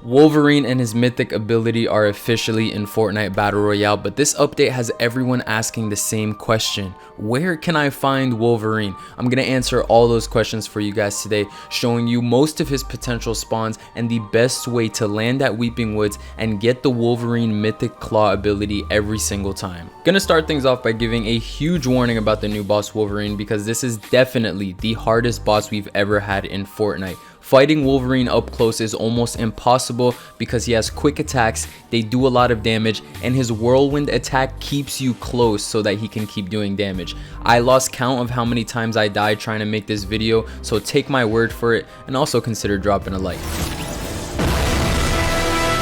Wolverine and his mythic ability are officially in Fortnite Battle Royale, but this update has everyone asking the same question. Where can I find Wolverine? I'm going to answer all those questions for you guys today, showing you most of his potential spawns and the best way to land at Weeping Woods and get the Wolverine mythic claw ability every single time. Gonna start things off by giving a huge warning about the new boss Wolverine, because this is definitely the hardest boss we've ever had in Fortnite. Fighting Wolverine up close is almost impossible because he has quick attacks, they do a lot of damage, and his whirlwind attack keeps you close so that he can keep doing damage. I lost count of how many times I died trying to make this video, so take my word for it and also consider dropping a like.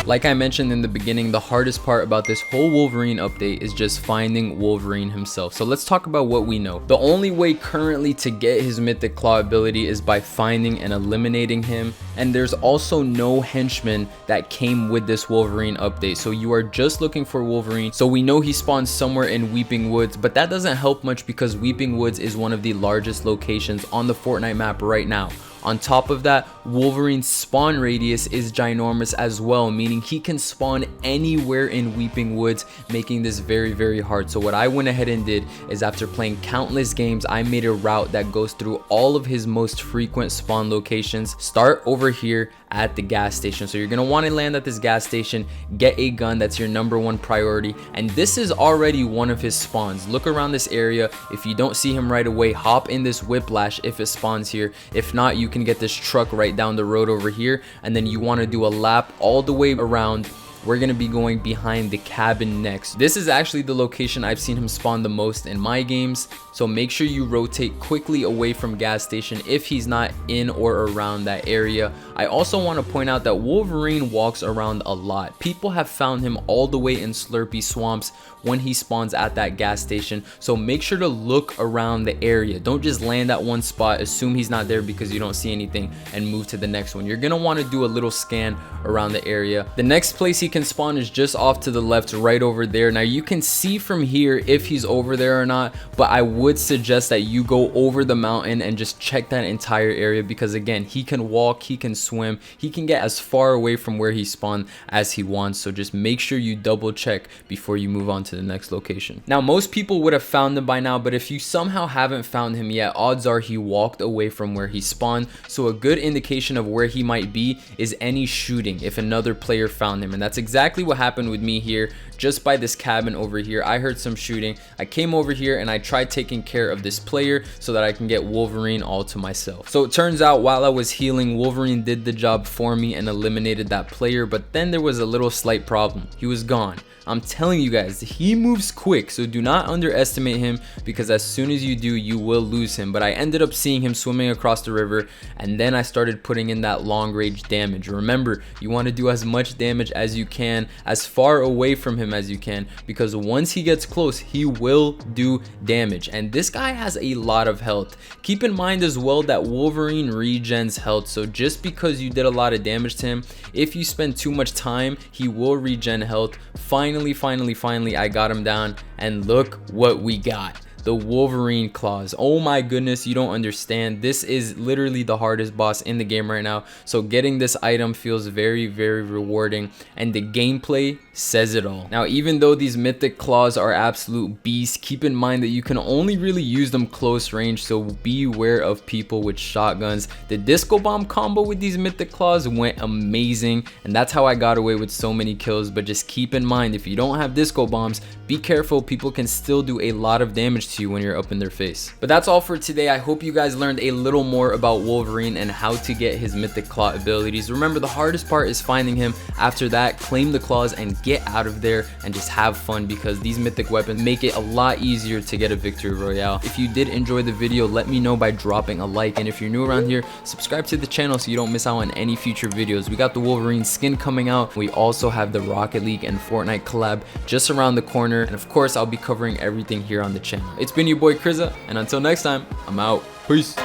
Like I mentioned in the beginning, the hardest part about this whole Wolverine update is just finding Wolverine himself. So let's talk about what we know. The only way currently to get his mythic claw ability is by finding and eliminating him. And there's also no henchman that came with this Wolverine update. So you are just looking for Wolverine. So we know he spawns somewhere in Weeping Woods, but that doesn't help much because Weeping Woods is one of the largest locations on the Fortnite map right now. On top of that, Wolverine's spawn radius is ginormous as well, meaning he can spawn anywhere in Weeping Woods, making this very, very hard. So what I went ahead and did is, after playing countless games, I made a route that goes through all of his most frequent spawn locations. Start over here at the gas station. So you're going to want to land at this gas station, get a gun, that's your #1 priority. And this is already one of his spawns. Look around this area. If you don't see him right away, hop in this whiplash if it spawns here. If not, you can get this truck right down the road over here, and then you want to do a lap all the way around. We're going to be going behind the cabin next. This is actually the location I've seen him spawn the most in my games, so make sure you rotate quickly away from gas station if he's not in or around that area. I also want to point out that Wolverine walks around a lot. People have found him all the way in Slurpy Swamps when he spawns at that gas station, so make sure to look around the area. Don't just land at one spot, assume he's not there because you don't see anything, and move to the next one. You're going to want to do a little scan around the area. The next place he can spawn is just off to the left, right over there. Now you can see from here if he's over there or not, but I would suggest that you go over the mountain and just check that entire area, because again, he can walk, he can swim, he can get as far away from where he spawned as he wants. So just make sure you double check before you move on to the next location. Now most people would have found him by now, but if you somehow haven't found him yet, odds are he walked away from where he spawned. So a good indication of where he might be is any shooting if another player found him, and that's exactly what happened with me here. Just by this cabin over here, I heard some shooting. I came over here and I tried taking care of this player so that I can get Wolverine all to myself. So it turns out while I was healing, Wolverine did the job for me and eliminated that player, but then there was a little slight problem. He was gone. I'm telling you guys, he moves quick, so do not underestimate him, because as soon as you do, you will lose him. But I ended up seeing him swimming across the river, and then I started putting in that long range damage. Remember, you want to do as much damage as you can, as far away from him as you can, because once he gets close, he will do damage. And this guy has a lot of health. Keep in mind as well that Wolverine regens health, so just because you did a lot of damage to him, if you spend too much time, he will regen health. Finally, I got him down, and look what we got. The Wolverine Claws. Oh my goodness, you don't understand. This is literally the hardest boss in the game right now. So getting this item feels very, very rewarding, and the gameplay says it all. Now, even though these mythic claws are absolute beasts, keep in mind that you can only really use them close range, so beware of people with shotguns. The disco bomb combo with these mythic claws went amazing, and that's how I got away with so many kills. But just keep in mind, if you don't have disco bombs, be careful. People can still do a lot of damage to you when you're up in their face. But that's all for today. I hope you guys learned a little more about Wolverine and how to get his mythic claw abilities. Remember, the hardest part is finding him. After that, claim the claws and get out of there and just have fun, because these mythic weapons make it a lot easier to get a victory royale. If you did enjoy the video, let me know by dropping a like, and if you're new around here, subscribe to the channel so you don't miss out on any future videos. We got the Wolverine skin coming out. We also have the Rocket League and Fortnite collab just around the corner, and of course I'll be covering everything here on the channel. It's been your boy Crzzah, and until next time, I'm out. Peace.